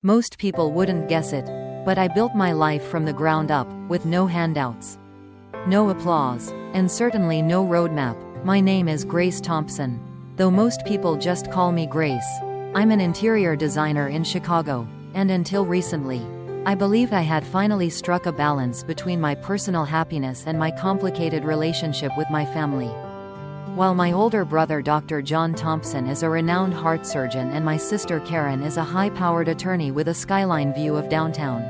Most people wouldn't guess it, but I built my life from the ground up, with no handouts, no applause, and certainly no roadmap. My name is Grace Thompson, though most people just call me Grace. I'm an interior designer in Chicago, and until recently, I believed I had finally struck a balance between my personal happiness and my complicated relationship with my family. While my older brother Dr. John Thompson is a renowned heart surgeon and my sister Karen is a high-powered attorney with a skyline view of downtown,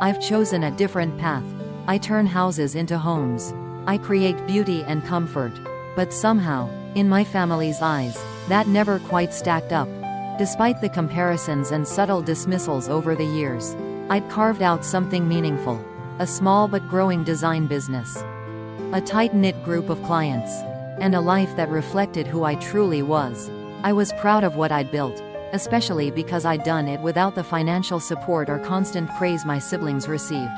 I've chosen a different path. I turn houses into homes. I create beauty and comfort. But somehow, in my family's eyes, that never quite stacked up. Despite the comparisons and subtle dismissals over the years, I'd carved out something meaningful. A small but growing design business. A tight-knit group of clients. And a life that reflected who I truly was. I was proud of what I'd built, especially because I'd done it without the financial support or constant praise my siblings received.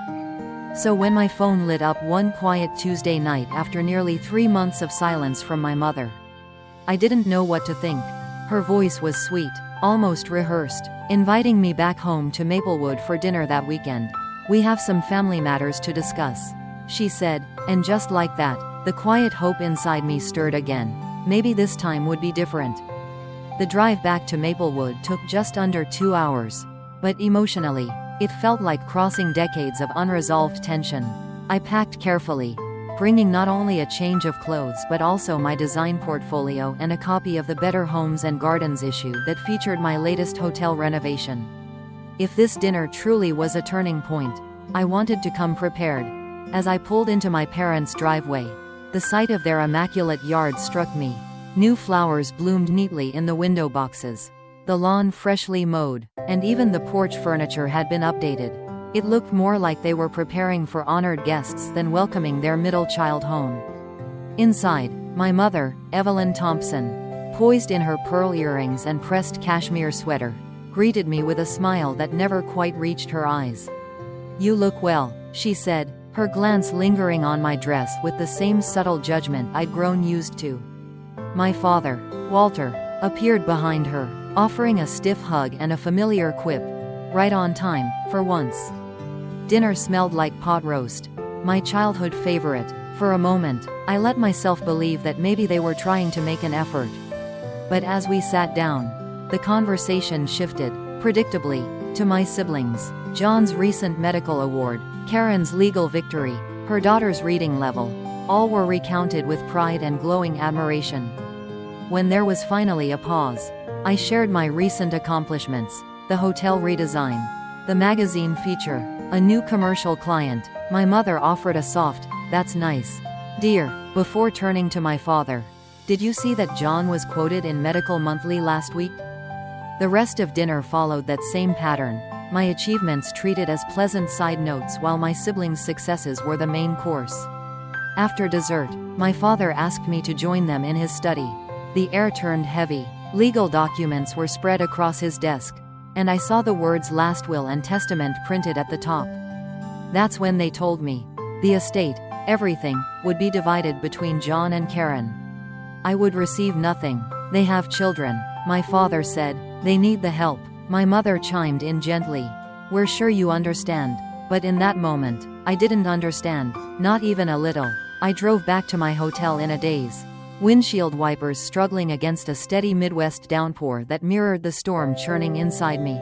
So when my phone lit up one quiet Tuesday night after nearly 3 months of silence from my mother, I didn't know what to think. Her voice was sweet, almost rehearsed, inviting me back home to Maplewood for dinner that weekend. "We have some family matters to discuss," she said, and just like that, the quiet hope inside me stirred again. Maybe this time would be different. The drive back to Maplewood took just under 2 hours. But emotionally, it felt like crossing decades of unresolved tension. I packed carefully, bringing not only a change of clothes but also my design portfolio and a copy of the Better Homes and Gardens issue that featured my latest hotel renovation. If this dinner truly was a turning point, I wanted to come prepared. As I pulled into my parents' driveway, the sight of their immaculate yard struck me. New flowers bloomed neatly in the window boxes, the lawn freshly mowed, and even the porch furniture had been updated. It looked more like they were preparing for honored guests than welcoming their middle child home. Inside, my mother, Evelyn Thompson, poised in her pearl earrings and pressed cashmere sweater, greeted me with a smile that never quite reached her eyes. "You look well," she said, her glance lingering on my dress with the same subtle judgment I'd grown used to. My father, Walter, appeared behind her, offering a stiff hug and a familiar quip. "Right on time, for once." Dinner smelled like pot roast, my childhood favorite. For a moment, I let myself believe that maybe they were trying to make an effort. But as we sat down, the conversation shifted, predictably, to my siblings. John's recent medical award, Karen's legal victory, her daughter's reading level, all were recounted with pride and glowing admiration. When there was finally a pause, I shared my recent accomplishments: the hotel redesign, the magazine feature, a new commercial client. My mother offered a soft, "That's nice, dear," before turning to my father. "Did you see that John was quoted in Medical Monthly last week?" The rest of dinner followed that same pattern, my achievements treated as pleasant side notes while my siblings' successes were the main course. After dessert, my father asked me to join them in his study. The air turned heavy, legal documents were spread across his desk, and I saw the words "Last Will and Testament" printed at the top. That's when they told me the estate, everything, would be divided between John and Karen. I would receive nothing. "They have children," my father said. "They need the help." My mother chimed in gently. "We're sure you understand." But in that moment, I didn't understand, not even a little. I drove back to my hotel in a daze, windshield wipers struggling against a steady Midwest downpour that mirrored the storm churning inside me.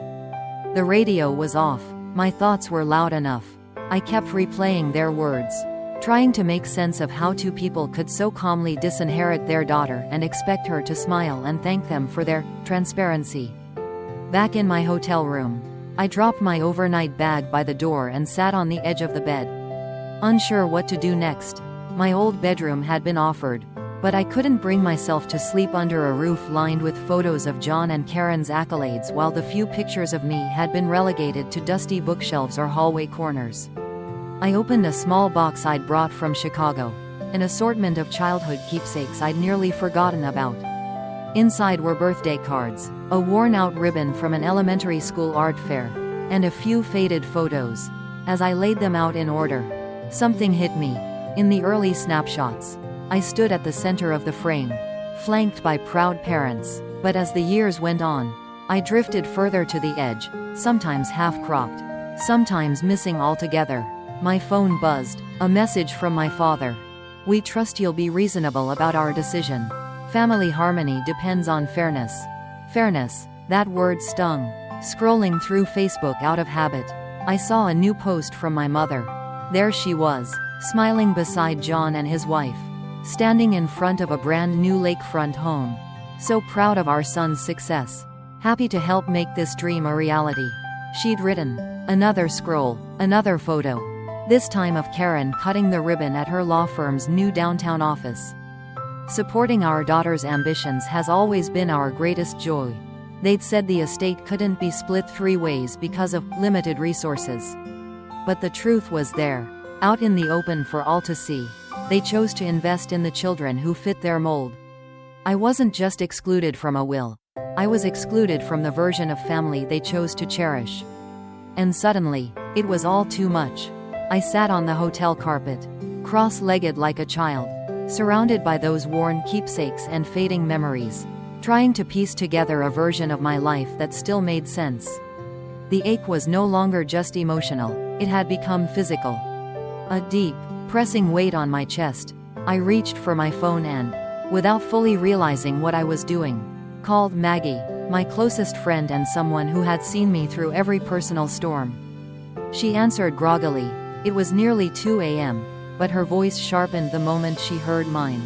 The radio was off. My thoughts were loud enough. I kept replaying their words, trying to make sense of how two people could so calmly disinherit their daughter and expect her to smile and thank them for their transparency. Back in my hotel room, I dropped my overnight bag by the door and sat on the edge of the bed, unsure what to do next. My old bedroom had been offered, but I couldn't bring myself to sleep under a roof lined with photos of John and Karen's accolades while the few pictures of me had been relegated to dusty bookshelves or hallway corners. I opened a small box I'd brought from Chicago, an assortment of childhood keepsakes I'd nearly forgotten about. Inside were birthday cards, a worn-out ribbon from an elementary school art fair, and a few faded photos. As I laid them out in order, something hit me. In the early snapshots, I stood at the center of the frame, flanked by proud parents. But as the years went on, I drifted further to the edge, sometimes half-cropped, sometimes missing altogether. My phone buzzed. A message from my father. "We trust you'll be reasonable about our decision. Family harmony depends on fairness." Fairness. That word stung. Scrolling through Facebook out of habit, I saw a new post from my mother. There she was, smiling beside John and his wife, standing in front of a brand new lakefront home. So proud of our son's success. Happy to help make this dream a reality. She'd written. Another scroll, another photo. This time of Karen cutting the ribbon at her law firm's new downtown office. Supporting our daughter's ambitions has always been our greatest joy. They'd said the estate couldn't be split 3 ways because of limited resources. But the truth was there, out in the open for all to see. They chose to invest in the children who fit their mold. I wasn't just excluded from a will. I was excluded from the version of family they chose to cherish. And suddenly, it was all too much. I sat on the hotel carpet, cross-legged like a child, surrounded by those worn keepsakes and fading memories, trying to piece together a version of my life that still made sense. The ache was no longer just emotional, it had become physical. A deep, pressing weight on my chest. I reached for my phone and, without fully realizing what I was doing, called Maggie, my closest friend and someone who had seen me through every personal storm. She answered groggily. It was nearly 2 a.m., but her voice sharpened the moment she heard mine.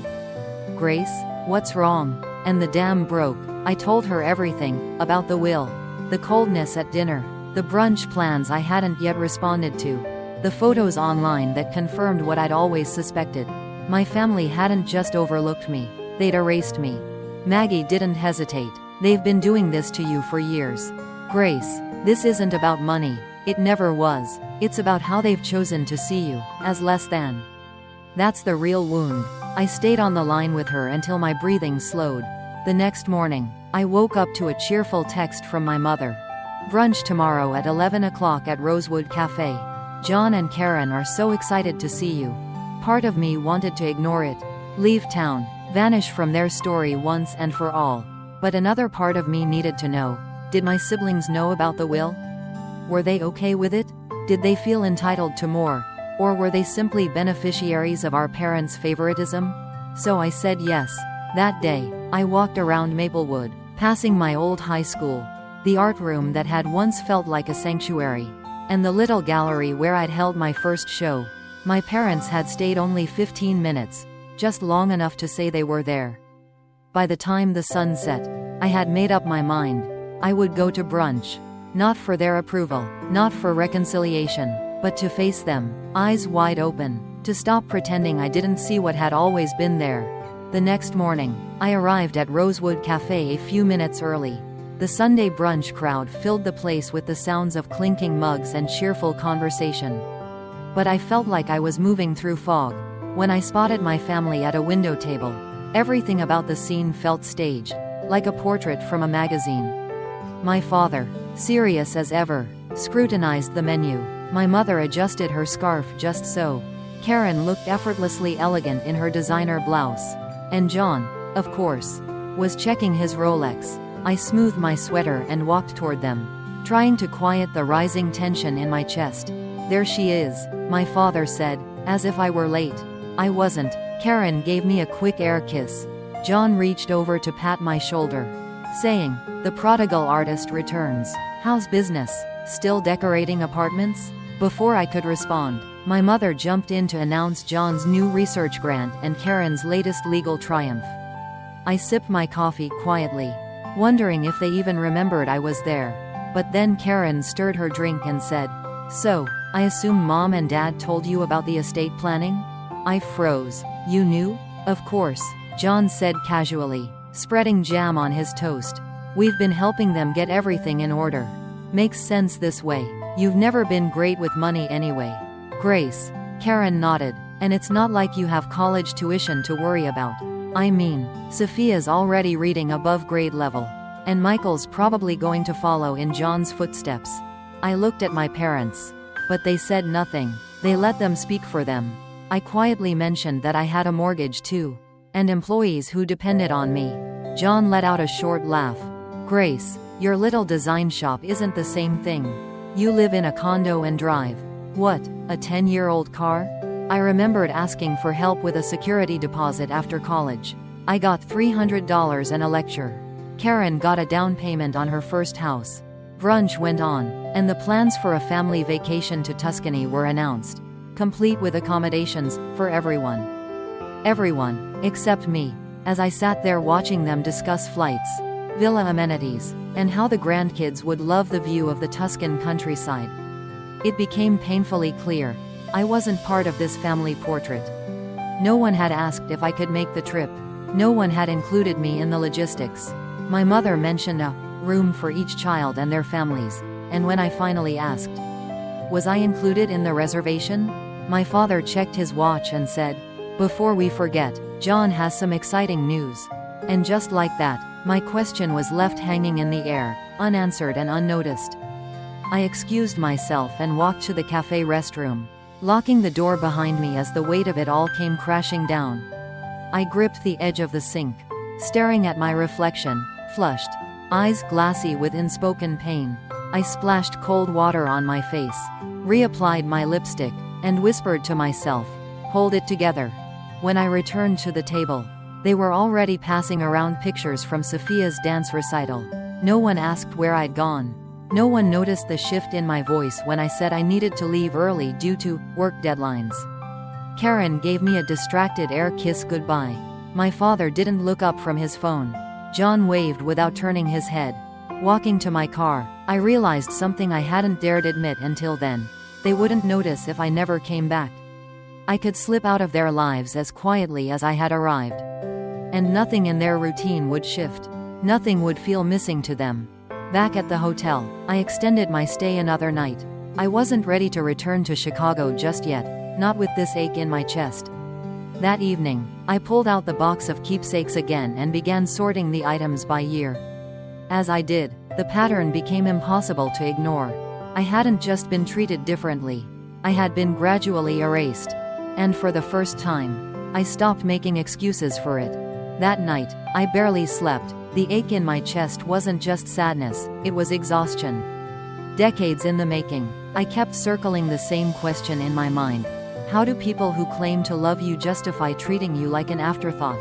"Grace, what's wrong?" And the dam broke. I told her everything, about the will, the coldness at dinner, the brunch plans I hadn't yet responded to, the photos online that confirmed what I'd always suspected. My family hadn't just overlooked me, they'd erased me. Maggie didn't hesitate. "They've been doing this to you for years. Grace, this isn't about money. It never was. It's about how they've chosen to see you, as less than. That's the real wound." I stayed on the line with her until my breathing slowed. The next morning, I woke up to a cheerful text from my mother. "Brunch tomorrow at 11 o'clock at Rosewood Cafe. John and Karen are so excited to see you." Part of me wanted to ignore it, leave town, vanish from their story once and for all. But another part of me needed to know, did my siblings know about the will? Were they okay with it? Did they feel entitled to more? Or were they simply beneficiaries of our parents' favoritism? So I said yes. That day, I walked around Maplewood, passing my old high school, the art room that had once felt like a sanctuary, and the little gallery where I'd held my first show. My parents had stayed only 15 minutes, just long enough to say they were there. By the time the sun set, I had made up my mind. I would go to brunch. Not for their approval, not for reconciliation, but to face them, eyes wide open, to stop pretending I didn't see what had always been there. The next morning, I arrived at Rosewood Cafe a few minutes early. The Sunday brunch crowd filled the place with the sounds of clinking mugs and cheerful conversation. But I felt like I was moving through fog. When I spotted my family at a window table, everything about the scene felt staged, like a portrait from a magazine. My father, serious as ever, scrutinized the menu. My mother adjusted her scarf just so. Karen looked effortlessly elegant in her designer blouse. And John, of course, was checking his Rolex. I smoothed my sweater and walked toward them, trying to quiet the rising tension in my chest. "There she is," my father said, as if I were late. I wasn't. Karen gave me a quick air kiss. John reached over to pat my shoulder, saying, "The prodigal artist returns. How's business? Still decorating apartments?" Before I could respond, my mother jumped in to announce John's new research grant and Karen's latest legal triumph. I sipped my coffee quietly, wondering if they even remembered I was there. But then Karen stirred her drink and said, "So, I assume Mom and Dad told you about the estate planning?" I froze. "You knew?" "Of course," John said casually, spreading jam on his toast. "We've been helping them get everything in order. Makes sense this way. You've never been great with money anyway." "Grace," Karen nodded, "and it's not like you have college tuition to worry about. I mean, Sophia's already reading above grade level, and Michael's probably going to follow in John's footsteps." I looked at my parents, but they said nothing. They let them speak for them. I quietly mentioned that I had a mortgage too, and employees who depended on me. John let out a short laugh. "Grace, Your little design shop isn't the same thing. You live in a condo and drive. What, a 10-year-old car? I remembered asking for help with a security deposit after college. I got $300 and a lecture. Karen got a down payment on her first house. Brunch went on, and the plans for a family vacation to Tuscany were announced, complete with accommodations for everyone. Everyone, except me, as I sat there watching them discuss flights, villa amenities, and how the grandkids would love the view of the Tuscan countryside. It became painfully clear I wasn't part of this family portrait. No one had asked if I could make the trip. No one had included me in the logistics. My mother mentioned a room for each child and their families, and when I finally asked, was I included in the reservation? My father checked his watch and said, "Before we forget, John has some exciting news." And just like that, my question was left hanging in the air, unanswered and unnoticed. I excused myself and walked to the cafe restroom, locking the door behind me as the weight of it all came crashing down. I gripped the edge of the sink, staring at my reflection, flushed, eyes glassy with unspoken pain. I splashed cold water on my face, reapplied my lipstick, and whispered to myself, "Hold it together." When I returned to the table, they were already passing around pictures from Sophia's dance recital. No one asked where I'd gone. No one noticed the shift in my voice when I said I needed to leave early due to work deadlines. Karen gave me a distracted air kiss goodbye. My father didn't look up from his phone. John waved without turning his head. Walking to my car, I realized something I hadn't dared admit until then. They wouldn't notice if I never came back. I could slip out of their lives as quietly as I had arrived. And nothing in their routine would shift. Nothing would feel missing to them. Back at the hotel, I extended my stay another night. I wasn't ready to return to Chicago just yet, not with this ache in my chest. That evening, I pulled out the box of keepsakes again and began sorting the items by year. As I did, the pattern became impossible to ignore. I hadn't just been treated differently. I had been gradually erased. And for the first time, I stopped making excuses for it. That night, I barely slept. The ache in my chest wasn't just sadness, it was exhaustion. Decades in the making, I kept circling the same question in my mind. How do people who claim to love you justify treating you like an afterthought?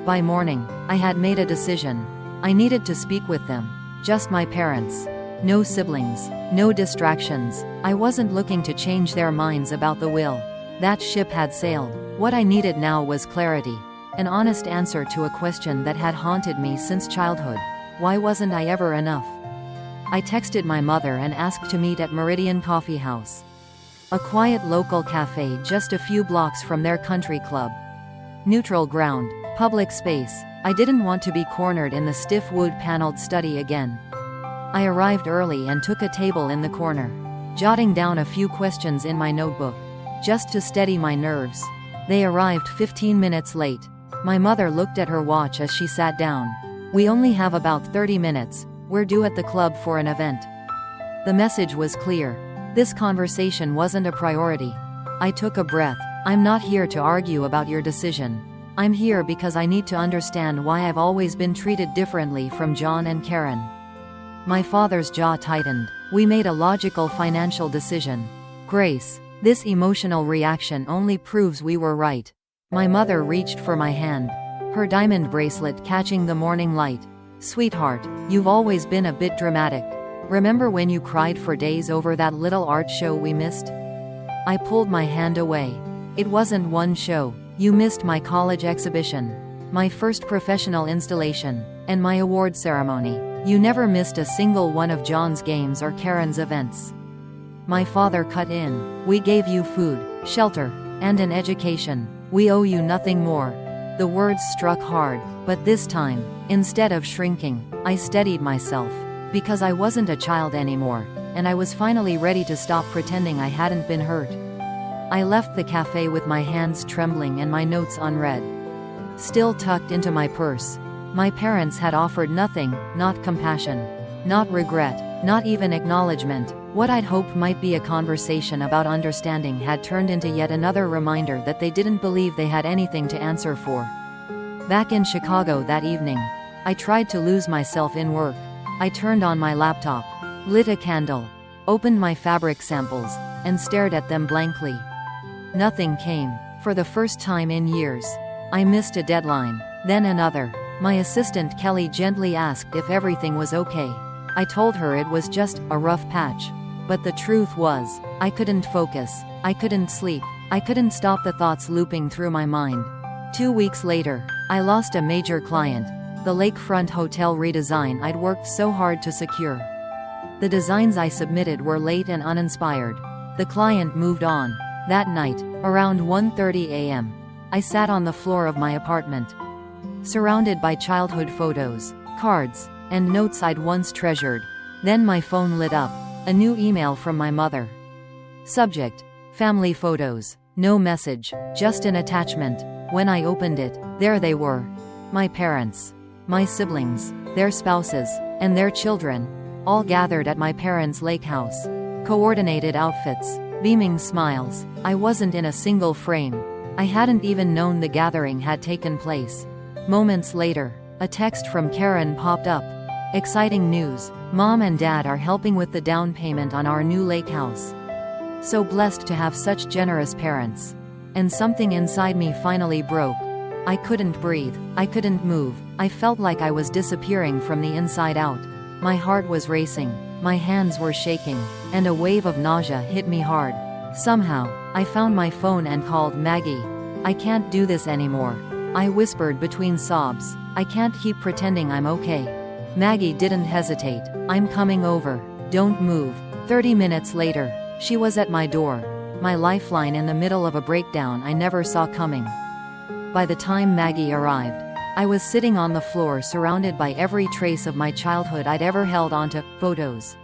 By morning, I had made a decision. I needed to speak with them. Just my parents. No siblings. No distractions. I wasn't looking to change their minds about the will. That ship had sailed. What I needed now was clarity. An honest answer to a question that had haunted me since childhood. Why wasn't I ever enough? I texted my mother and asked to meet at Meridian Coffee House, a quiet local cafe just a few blocks from their country club. Neutral ground, public space. I didn't want to be cornered in the stiff wood-paneled study again. I arrived early and took a table in the corner, jotting down a few questions in my notebook, just to steady my nerves. They arrived 15 minutes late. My mother looked at her watch as she sat down. "We only have about 30 minutes. We're due at the club for an event." The message was clear. This conversation wasn't a priority. I took a breath. "I'm not here to argue about your decision. I'm here because I need to understand why I've always been treated differently from John and Karen." My father's jaw tightened. "We made a logical financial decision. Grace, this emotional reaction only proves we were right." My mother reached for my hand, her diamond bracelet catching the morning light. "Sweetheart, you've always been a bit dramatic. Remember when you cried for days over that little art show we missed?" I pulled my hand away. "It wasn't one show. You missed my college exhibition, my first professional installation, and my award ceremony. You never missed a single one of John's games or Karen's events." My father cut in. "We gave you food, shelter, and an education. We owe you nothing more." The words struck hard, but this time, instead of shrinking, I steadied myself. Because I wasn't a child anymore, and I was finally ready to stop pretending I hadn't been hurt. I left the cafe with my hands trembling and my notes unread, still tucked into my purse. My parents had offered nothing, not compassion, not regret, not even acknowledgement. What I'd hoped might be a conversation about understanding had turned into yet another reminder that they didn't believe they had anything to answer for. Back in Chicago that evening, I tried to lose myself in work. I turned on my laptop, lit a candle, opened my fabric samples, and stared at them blankly. Nothing came. For the first time in years. I missed a deadline, then another. My assistant Kelly gently asked if everything was okay. I told her it was just a rough patch. But the truth was, I couldn't focus, I couldn't sleep, I couldn't stop the thoughts looping through my mind. 2 weeks later, I lost a major client, the lakefront hotel redesign I'd worked so hard to secure. The designs I submitted were late and uninspired. The client moved on. That night, around 1:30 a.m., I sat on the floor of my apartment, surrounded by childhood photos, cards, and notes I'd once treasured. Then my phone lit up, a new email from my mother. Subject: family photos. No message, just an attachment. When I opened it, there they were. My parents, my siblings, their spouses, and their children, all gathered at my parents' lake house. Coordinated outfits, beaming smiles. I wasn't in a single frame. I hadn't even known the gathering had taken place. Moments later, a text from Karen popped up. Exciting news. Mom and Dad are helping with the down payment on our new lake house. So blessed to have such generous parents. And something inside me finally broke. I couldn't breathe. I couldn't move. I felt like I was disappearing from the inside out. My heart was racing. My hands were shaking, and a wave of nausea hit me hard. Somehow, I found my phone and called Maggie. I can't do this anymore. I whispered between sobs. I can't keep pretending I'm okay. Maggie didn't hesitate. I'm coming over. Don't move. 30 minutes later, she was at my door. My lifeline in the middle of a breakdown I never saw coming. By the time Maggie arrived, I was sitting on the floor surrounded by every trace of my childhood I'd ever held onto: photos,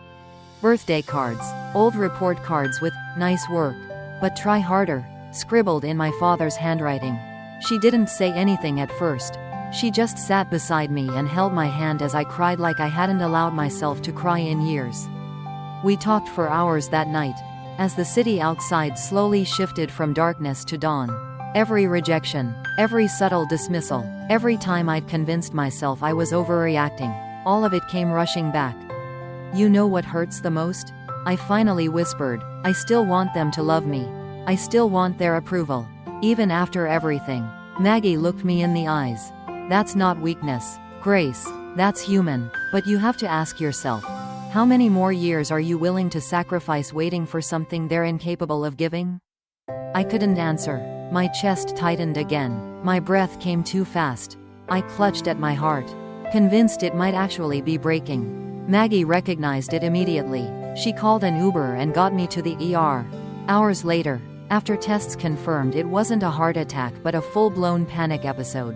birthday cards, old report cards with "nice work, but try harder," scribbled in my father's handwriting. She didn't say anything at first. She just sat beside me and held my hand as I cried like I hadn't allowed myself to cry in years. We talked for hours that night, as the city outside slowly shifted from darkness to dawn. Every rejection, every subtle dismissal, every time I'd convinced myself I was overreacting, all of it came rushing back. You know what hurts the most? I finally whispered. I still want them to love me. I still want their approval. Even after everything. Maggie looked me in the eyes. That's not weakness, Grace. That's human. But you have to ask yourself, how many more years are you willing to sacrifice waiting for something they're incapable of giving? I couldn't answer. My chest tightened again. My breath came too fast. I clutched at my heart, convinced it might actually be breaking. Maggie recognized it immediately. She called an Uber and got me to the ER. Hours later, after tests confirmed it wasn't a heart attack but a full-blown panic episode.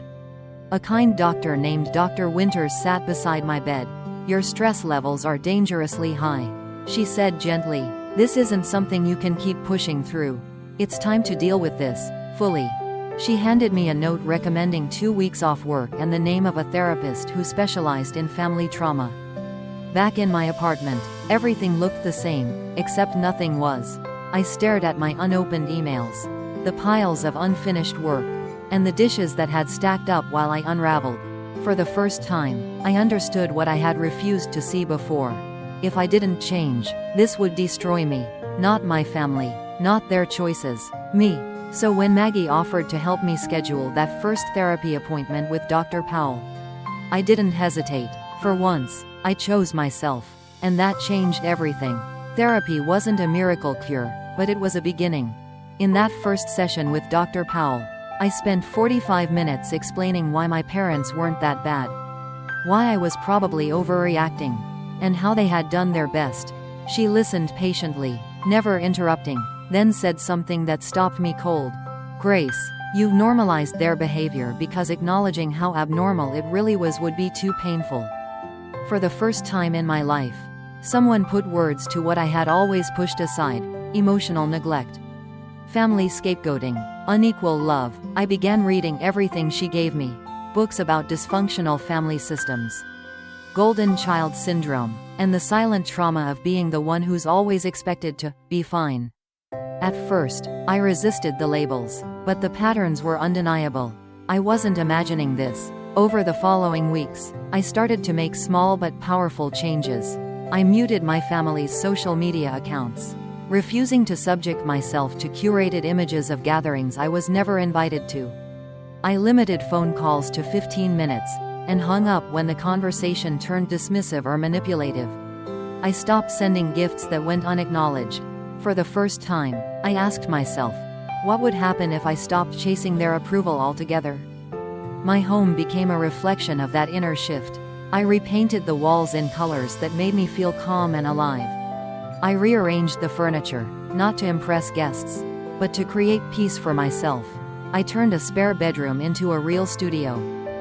A kind doctor named Dr. Winters sat beside my bed. Your stress levels are dangerously high, she said gently. This isn't something you can keep pushing through. It's time to deal with this, fully. She handed me a note recommending 2 weeks off work and the name of a therapist who specialized in family trauma. Back in my apartment, everything looked the same, except nothing was. I stared at my unopened emails, the piles of unfinished work, and the dishes that had stacked up while I unraveled. For the first time, I understood what I had refused to see before. If I didn't change, this would destroy me, not my family, not their choices, me. So when Maggie offered to help me schedule that first therapy appointment with Dr. Powell, I didn't hesitate. For once, I chose myself. And that changed everything. Therapy wasn't a miracle cure, but it was a beginning. In that first session with Dr. Powell, I spent 45 minutes explaining why my parents weren't that bad, why I was probably overreacting, and how they had done their best. She listened patiently, never interrupting, then said something that stopped me cold. Grace, you've normalized their behavior because acknowledging how abnormal it really was would be too painful. For the first time in my life, someone put words to what I had always pushed aside: emotional neglect, family scapegoating, unequal love. I began reading everything she gave me. Books about dysfunctional family systems, golden child syndrome, and the silent trauma of being the one who's always expected to be fine. At first, I resisted the labels, but the patterns were undeniable. I wasn't imagining this. Over the following weeks, I started to make small but powerful changes. I muted my family's social media accounts, refusing to subject myself to curated images of gatherings I was never invited to. I limited phone calls to 15 minutes, and hung up when the conversation turned dismissive or manipulative. I stopped sending gifts that went unacknowledged. For the first time, I asked myself, what would happen if I stopped chasing their approval altogether? My home became a reflection of that inner shift. I repainted the walls in colors that made me feel calm and alive. I rearranged the furniture, not to impress guests, but to create peace for myself. I turned a spare bedroom into a real studio,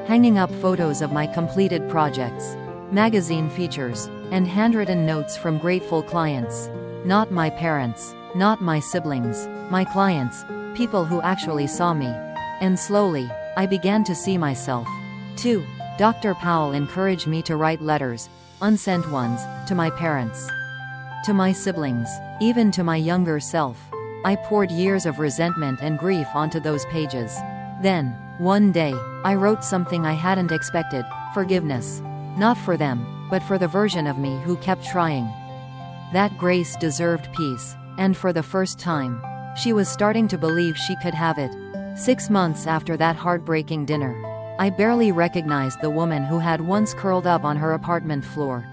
hanging up photos of my completed projects, magazine features, and handwritten notes from grateful clients. Not my parents, not my siblings, my clients, people who actually saw me. And slowly, I began to see myself, too. Dr. Powell encouraged me to write letters, unsent ones, to my parents, to my siblings, even to my younger self. I poured years of resentment and grief onto those pages. Then, one day, I wrote something I hadn't expected: forgiveness. Not for them, but for the version of me who kept trying. That Grace deserved peace, and for the first time, she was starting to believe she could have it. 6 months after that heartbreaking dinner, I barely recognized the woman who had once curled up on her apartment floor,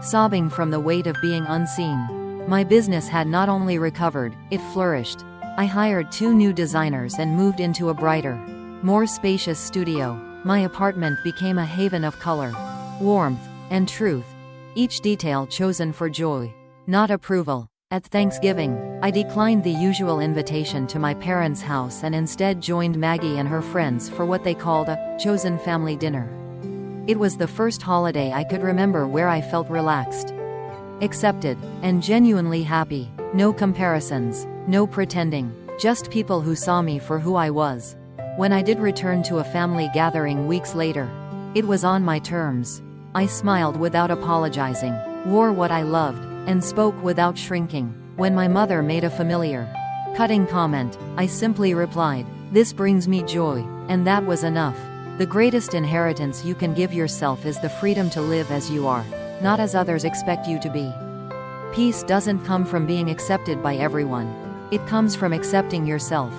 sobbing from the weight of being unseen. My business had not only recovered, it flourished. I hired 2 new designers and moved into a brighter, more spacious studio. My apartment became a haven of color, warmth, and truth, each detail chosen for joy, not approval. At Thanksgiving, I declined the usual invitation to my parents' house and instead joined Maggie and her friends for what they called a chosen family dinner. It was the first holiday I could remember where I felt relaxed, accepted, and genuinely happy. No comparisons, no pretending, just people who saw me for who I was. When I did return to a family gathering weeks later, it was on my terms. I smiled without apologizing, wore what I loved, and spoke without shrinking. When my mother made a familiar, cutting comment, I simply replied, "This brings me joy," and that was enough. The greatest inheritance you can give yourself is the freedom to live as you are, not as others expect you to be. Peace doesn't come from being accepted by everyone. It comes from accepting yourself.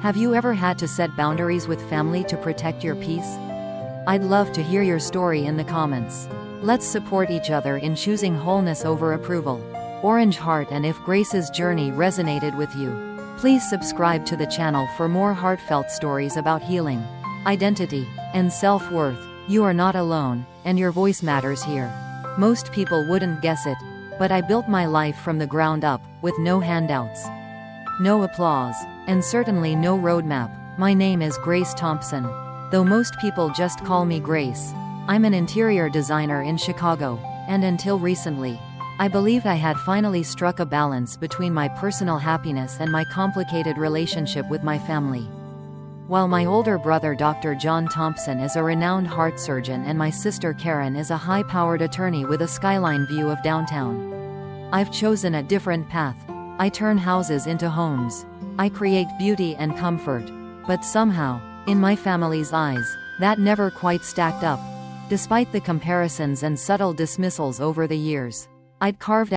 Have you ever had to set boundaries with family to protect your peace? I'd love to hear your story in the comments. Let's support each other in choosing wholeness over approval. Orange heart. And if Grace's journey resonated with you, please subscribe to the channel for more heartfelt stories about healing, identity, and self-worth. You are not alone, and your voice matters here. Most people wouldn't guess it, but I built my life from the ground up, with no handouts, no applause, and certainly no roadmap. My name is Grace Thompson, though most people just call me Grace. I'm an interior designer in Chicago, and until recently, I believed I had finally struck a balance between my personal happiness and my complicated relationship with my family. While my older brother Dr. John Thompson is a renowned heart surgeon and my sister Karen is a high-powered attorney with a skyline view of downtown, I've chosen a different path. I turn houses into homes. I create beauty and comfort. But somehow, in my family's eyes, that never quite stacked up. Despite the comparisons and subtle dismissals over the years, I'd carved